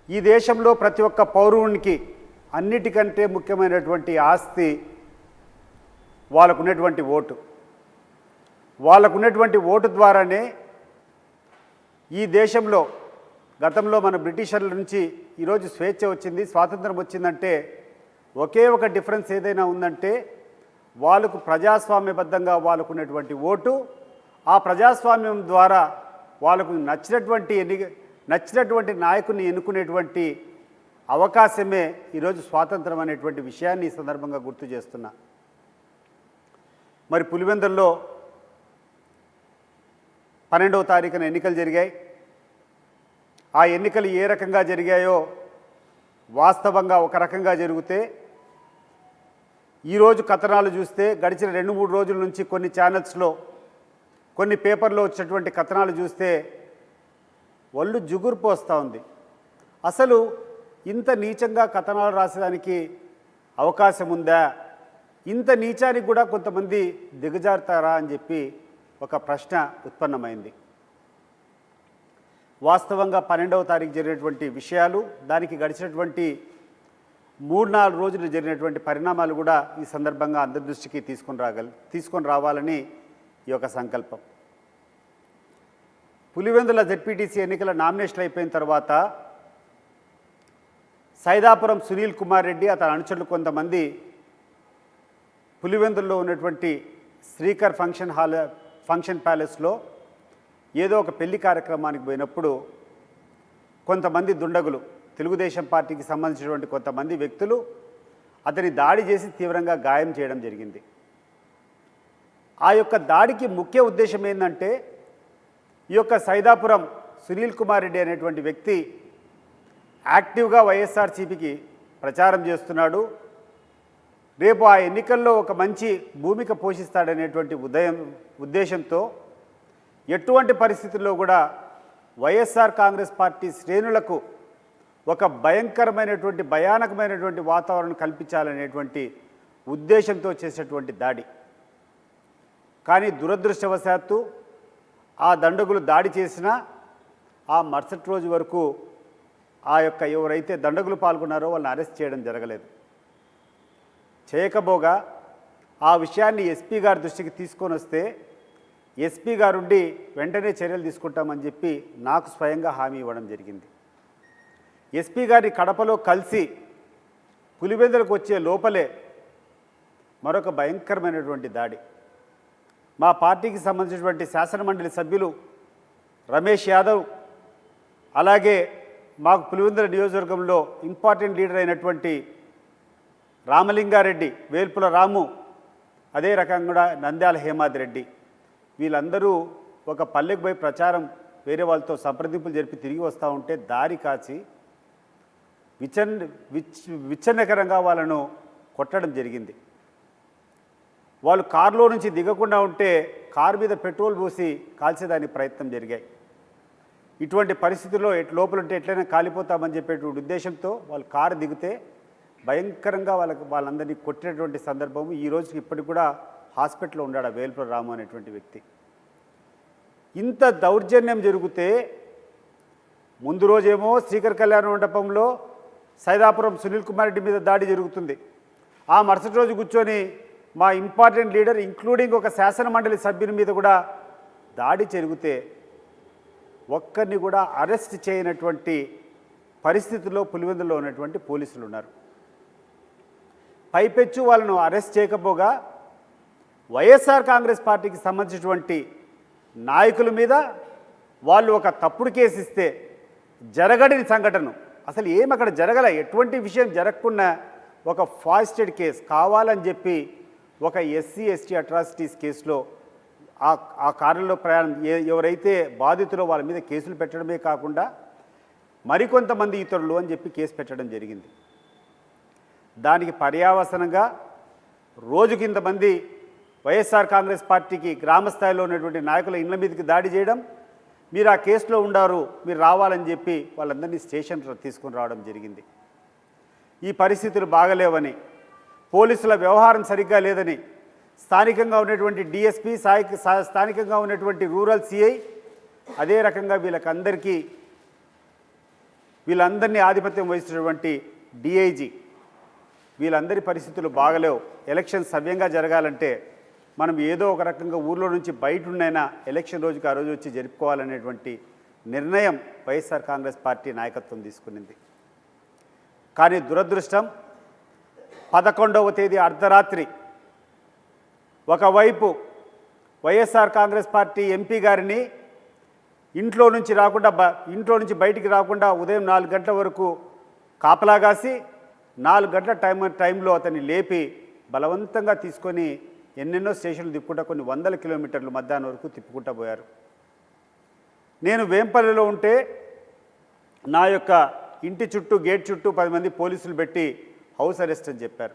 ఈ దేశంలో ప్రతి ఒక్క పౌరునికి అన్నిటికంటే ముఖ్యమైనటువంటి ఆస్తి వాళ్ళకున్నటువంటి ఓటు. వాళ్ళకున్నటువంటి ఓటు ద్వారానే ఈ దేశంలో గతంలో మన బ్రిటిషర్ల నుంచి ఈరోజు స్వేచ్ఛ వచ్చింది, స్వాతంత్రం వచ్చిందంటే ఒకే ఒక డిఫరెన్స్ ఏదైనా ఉందంటే వాళ్ళకు ప్రజాస్వామ్యబద్ధంగా వాళ్ళకున్నటువంటి ఓటు, ఆ ప్రజాస్వామ్యం ద్వారా వాళ్ళకు నచ్చినటువంటి నాయకుని ఎన్నుకునేటువంటి అవకాశమే ఈరోజు స్వాతంత్రం అనేటువంటి విషయాన్ని ఈ సందర్భంగా గుర్తు చేస్తున్నా. మరి పులివెందుల్లో 12వ తారీఖున ఎన్నికలు జరిగాయి. ఆ ఎన్నికలు ఏ రకంగా జరిగాయో వాస్తవంగా ఒక రకంగా జరిగితే ఈరోజు కథనాలు చూస్తే గడిచిన 2-3 రోజుల నుంచి కొన్ని ఛానల్స్లో కొన్ని పేపర్లో వచ్చినటువంటి కథనాలు చూస్తే ఒళ్ళు జుగురు పోస్తూ ఉంది. అసలు ఇంత నీచంగా కథనాలు రాసేదానికి అవకాశం ఉందా? ఇంత నీచానికి కూడా కొంతమంది దిగజారుతారా అని చెప్పి ఒక ప్రశ్న ఉత్పన్నమైంది. వాస్తవంగా 12వ తారీఖు జరిగినటువంటి విషయాలు, దానికి గడిచినటువంటి 3-4 రోజులు జరిగినటువంటి పరిణామాలు కూడా ఈ సందర్భంగా అందరి దృష్టికి తీసుకొని రావాలని ఈ యొక్క సంకల్పం. పులివెందుల జెడ్పీటీసీ ఎన్నికల నామినేషన్ అయిపోయిన తర్వాత సైదాపురం సునీల్ కుమార్ రెడ్డి అతని అనుచరులు కొంతమంది పులివెందుల్లో ఉన్నటువంటి శ్రీకర్ ఫంక్షన్ ప్యాలెస్లో ఏదో ఒక పెళ్లి కార్యక్రమానికి పోయినప్పుడు కొంతమంది దుండగులు, తెలుగుదేశం పార్టీకి సంబంధించినటువంటి కొంతమంది వ్యక్తులు అతని దాడి చేసి తీవ్రంగా గాయం చేయడం జరిగింది. ఆ యొక్క దాడికి ముఖ్య ఉద్దేశం ఏంటంటే ఈ యొక్క సైదాపురం సునీల్ కుమార్ రెడ్డి అనేటువంటి వ్యక్తి యాక్టివ్గా వైఎస్ఆర్సీపీకి ప్రచారం చేస్తున్నాడు, రేపు ఆ ఎన్నికల్లో ఒక మంచి భూమిక పోషిస్తాడనేటువంటి ఉద్దేశంతో ఎటువంటి పరిస్థితుల్లో కూడా వైఎస్ఆర్ కాంగ్రెస్ పార్టీ శ్రేణులకు ఒక భయానకమైనటువంటి వాతావరణం కల్పించాలనేటువంటి ఉద్దేశంతో చేసేటువంటి దాడి. కానీ దురదృష్టవశాత్తు ఆ దండగులు దాడి చేసినా ఆ మరుసటి రోజు వరకు ఆ యొక్క ఎవరైతే దండగులు పాల్గొన్నారో వాళ్ళని అరెస్ట్ చేయడం జరగలేదు. చేయకపోగా ఆ విషయాన్ని ఎస్పీ గారి దృష్టికి తీసుకొని వస్తే ఎస్పీ గారుండి వెంటనే చర్యలు తీసుకుంటామని చెప్పి నాకు స్వయంగా హామీ ఇవ్వడం జరిగింది. ఎస్పీ గారి కడపలో కలిసి పులివెందులకు వచ్చే లోపలే మరొక భయంకరమైనటువంటి దాడి. మా పార్టీకి సంబంధించినటువంటి శాసనమండలి సభ్యులు రమేష్ యాదవ్, అలాగే మాకు పులివెందుల నియోజకవర్గంలో ఇంపార్టెంట్ లీడర్ అయినటువంటి రామలింగారెడ్డి, వేల్పుల రాము, అదే రకంగా నంద్యాల హేమాద్ రెడ్డి, వీళ్ళందరూ ఒక పల్లెకు పోయి ప్రచారం వేరే వాళ్ళతో సంప్రదింపులు జరిపి తిరిగి వస్తూ ఉంటే దారి కాచి విచ్ఛిన్నకరంగా వాళ్ళను కొట్టడం జరిగింది. వాళ్ళు కారులో నుంచి దిగకుండా ఉంటే కారు మీద పెట్రోల్ పోసి కాల్చేదానికి ప్రయత్నం జరిగాయి. ఇటువంటి పరిస్థితుల్లో లోపల ఉంటే ఎట్లయినా కాలిపోతామని చెప్పేటువంటి ఉద్దేశంతో వాళ్ళు కారు దిగితే భయంకరంగా వాళ్ళందరినీ కొట్టినటువంటి సందర్భం ఈ రోజుకి ఇప్పటికి కూడా హాస్పిటల్లో ఉన్నాడు వేల్పుల రాము అనేటువంటి వ్యక్తి. ఇంత దౌర్జన్యం జరిగితే ముందు రోజేమో శ్రీకర్ కళ్యాణ మండపంలో సైదాపురం సునీల్ కుమార్ రెడ్డి మీద దాడి జరుగుతుంది. ఆ మరుసటి రోజు కూర్చొని మా ఇంపార్టెంట్ లీడర్ ఇంక్లూడింగ్ ఒక శాసనమండలి సభ్యుని మీద కూడా దాడి జరిగితే ఒక్కరిని కూడా అరెస్ట్ చేయనటువంటి పరిస్థితుల్లో పులివెందుల్లో ఉన్నటువంటి పోలీసులు ఉన్నారు. పైపెచ్చు వాళ్ళను అరెస్ట్ చేయకపోగా వైఎస్ఆర్ కాంగ్రెస్ పార్టీకి సంబంధించినటువంటి నాయకుల మీద వాళ్ళు ఒక తప్పుడు కేసు ఇస్తే జరగని సంఘటన, అసలు ఏం అక్కడ జరగల, ఎటువంటి విషయం జరగకుండా ఒక ఫాస్టెడ్ కేసు కావాలని చెప్పి ఒక SC/ST అట్రాసిటీస్ కేసులో ఆ కారులో ఎవరైతే బాధితులో వాళ్ళ మీద కేసులు పెట్టడమే కాకుండా మరికొంతమంది ఇతరులు అని చెప్పి కేసు పెట్టడం జరిగింది. దానికి పర్యావసనంగా రోజుకి ఇంతమంది వైఎస్ఆర్ కాంగ్రెస్ పార్టీకి గ్రామ స్థాయిలో ఉన్నటువంటి నాయకుల ఇళ్ల మీదకి దాడి చేయడం, మీరు ఆ కేసులో ఉండారు, మీరు రావాలని చెప్పి వాళ్ళందరినీ స్టేషన్ తీసుకొని రావడం జరిగింది. ఈ పరిస్థితులు బాగలేవని, పోలీసుల వ్యవహారం సరిగ్గా లేదని స్థానికంగా ఉన్నటువంటి DSP, స్థానికంగా ఉన్నటువంటి రూరల్ CI, అదే రకంగా వీళ్ళకందరికీ వీళ్ళందరినీ ఆధిపత్యం వహిస్తున్నటువంటి డిఐజీ, వీళ్ళందరి పరిస్థితులు బాగలేవు. ఎలక్షన్ సవ్యంగా జరగాలంటే మనం ఏదో ఒక రకంగా ఊర్లో నుంచి బయట ఉన్నైనా ఎలక్షన్ రోజుకి ఆ రోజు వచ్చి జరుపుకోవాలనేటువంటి నిర్ణయం వైఎస్ఆర్ కాంగ్రెస్ పార్టీ నాయకత్వం తీసుకునింది. కానీ దురదృష్టం 11వ తేదీ అర్ధరాత్రి ఒకవైపు వైఎస్ఆర్ కాంగ్రెస్ పార్టీ ఎంపీ గారిని ఇంట్లో నుంచి బయటికి రాకుండా ఉదయం 4 గంటల వరకు కాపలాగాసి 4 గంటల టైంలో అతన్ని లేపి బలవంతంగా తీసుకొని ఎన్నెన్నో స్టేషన్లు తిప్పుకుంటా కొన్ని 100 కిలోమీటర్లు మధ్యాహ్నం వరకు తిప్పుకుంటా పోయారు. నేను వేంపల్లిలో ఉంటే నా యొక్క ఇంటి చుట్టూ గేట్ చుట్టూ 10 మంది పోలీసులు పెట్టి హౌస్ అరెస్ట్ అని చెప్పారు.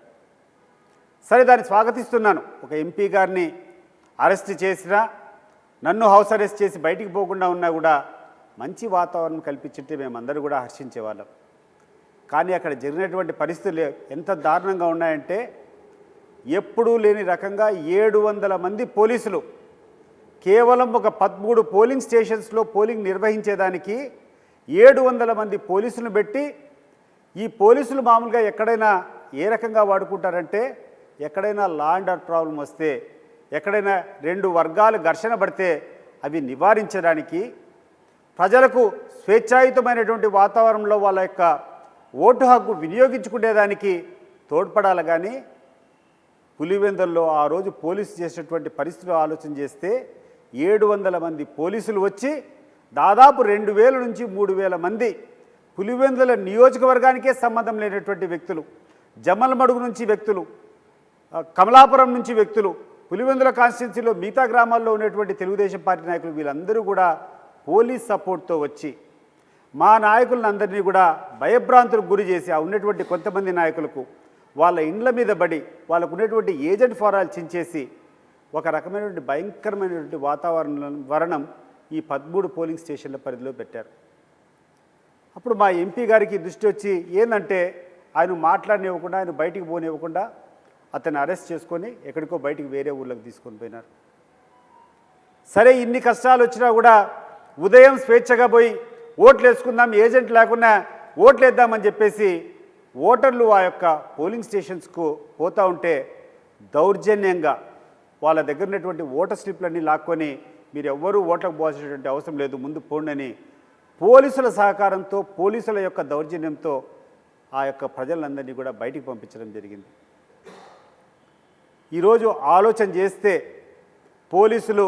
సరే, దాన్ని స్వాగతిస్తున్నాను. ఒక ఎంపీ గారిని అరెస్ట్ చేసినా, నన్ను హౌస్ అరెస్ట్ చేసి బయటికి పోకుండా ఉన్నా కూడా మంచి వాతావరణం కల్పించింటే మేమందరూ కూడా హర్షించేవాళ్ళం. కానీ అక్కడ జరిగినటువంటి పరిస్థితులు ఎంత దారుణంగా ఉన్నాయంటే ఎప్పుడూ లేని రకంగా 700 మంది పోలీసులు కేవలం ఒక 13 పోలింగ్ స్టేషన్స్లో పోలింగ్ నిర్వహించేదానికి 700 మంది పోలీసులను పెట్టి, ఈ పోలీసులు మామూలుగా ఎక్కడైనా ఏ రకంగా వాడుకుంటారంటే ఎక్కడైనా లా అండ్ ఆర్డర్ ప్రాబ్లం వస్తే, ఎక్కడైనా 2 వర్గాలు ఘర్షణ పడితే అవి నివారించడానికి, ప్రజలకు స్వేచ్ఛాయుతమైనటువంటి వాతావరణంలో వాళ్ళ యొక్క ఓటు హక్కు వినియోగించుకునేదానికి తోడ్పడాలి. కానీ పులివెందుల్లో ఆ రోజు పోలీసు చేసేటువంటి పరిస్థితులు ఆలోచన చేస్తే 700 మంది పోలీసులు వచ్చి దాదాపు 2000 నుంచి 3000 మంది పులివెందుల నియోజకవర్గానికే సంబంధం లేనటువంటి వ్యక్తులు, జమ్మలమడుగు నుంచి వ్యక్తులు, కమలాపురం నుంచి వ్యక్తులు, పులివెందుల కాన్స్టిట్యున్సీలో మిగతా గ్రామాల్లో ఉన్నటువంటి తెలుగుదేశం పార్టీ నాయకులు వీళ్ళందరూ కూడా పోలీస్ సపోర్ట్తో వచ్చి మా నాయకులందరినీ కూడా భయభ్రాంతులకు గురి చేసి ఆ ఉన్నటువంటి కొంతమంది నాయకులకు వాళ్ళ ఇండ్ల మీద పడి వాళ్ళకు ఉన్నటువంటి ఏజెంట్ ఫారాలు చించేసి ఒక రకమైనటువంటి భయంకరమైనటువంటి వాతావరణం ఈ 13 పోలింగ్ స్టేషన్ల పరిధిలో పెట్టారు. అప్పుడు మా ఎంపీ గారికి దృష్టి వచ్చి ఏంటంటే ఆయన మాట్లాడనివ్వకుండా, ఆయన బయటికి పోనివ్వకుండా అతన్ని అరెస్ట్ చేసుకొని ఎక్కడికో బయటికి వేరే ఊళ్ళకి తీసుకొని పోయినారు. సరే, ఇన్ని కష్టాలు వచ్చినా కూడా ఉదయం స్వేచ్ఛగా పోయి ఓట్లు వేసుకుందాం, ఏజెంట్ లేకుండా ఓట్లు వేద్దామని చెప్పేసి ఓటర్లు ఆ యొక్క పోలింగ్ స్టేషన్స్కు పోతూ ఉంటే దౌర్జన్యంగా వాళ్ళ దగ్గర ఉన్నటువంటి ఓటర్ స్లిప్లన్నీ లాక్కొని మీరు ఎవ్వరూ ఓట్లకు పోవాల్సినటువంటి అవసరం లేదు, ముందు పోండని పోలీసుల సహకారంతో, పోలీసుల యొక్క దౌర్జన్యంతో ఆ యొక్క ప్రజలందరినీ కూడా బయటికి పంపించడం జరిగింది. ఈరోజు ఆలోచన చేస్తే పోలీసులు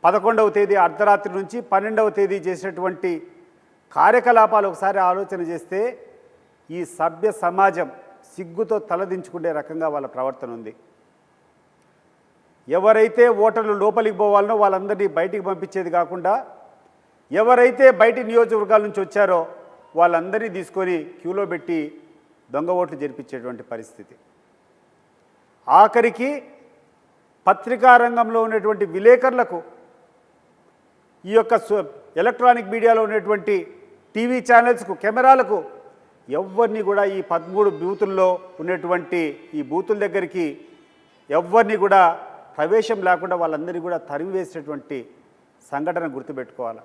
11వ తేదీ అర్ధరాత్రి నుంచి 12వ తేదీ చేసినటువంటి కార్యకలాపాలు ఒకసారి ఆలోచన చేస్తే ఈ సభ్య సమాజం సిగ్గుతో తలదించుకునే రకంగా వాళ్ళ ప్రవర్తన ఉంది. ఎవరైతే ఓటర్లు లోపలికి పోవాలనో వాళ్ళందరినీ బయటికి పంపించేది కాకుండా, ఎవరైతే బయటి నియోజకవర్గాల నుంచి వచ్చారో వాళ్ళందరినీ తీసుకొని క్యూలో పెట్టి దొంగ ఓట్లు జరిపించేటువంటి పరిస్థితి. ఆఖరికి పత్రికా రంగంలో ఉన్నటువంటి విలేకరులకు, ఈ యొక్క ఎలక్ట్రానిక్ మీడియాలో ఉన్నటువంటి టీవీ ఛానల్స్కు, కెమెరాలకు ఎవరిని కూడా ఈ 13 బూతుల్లో ఉన్నటువంటి ఈ బూతుల దగ్గరికి ఎవరిని కూడా ప్రవేశం లేకుండా వాళ్ళందరినీ కూడా తరిమివేసినటువంటి సంఘటన గుర్తుపెట్టుకోవాలి.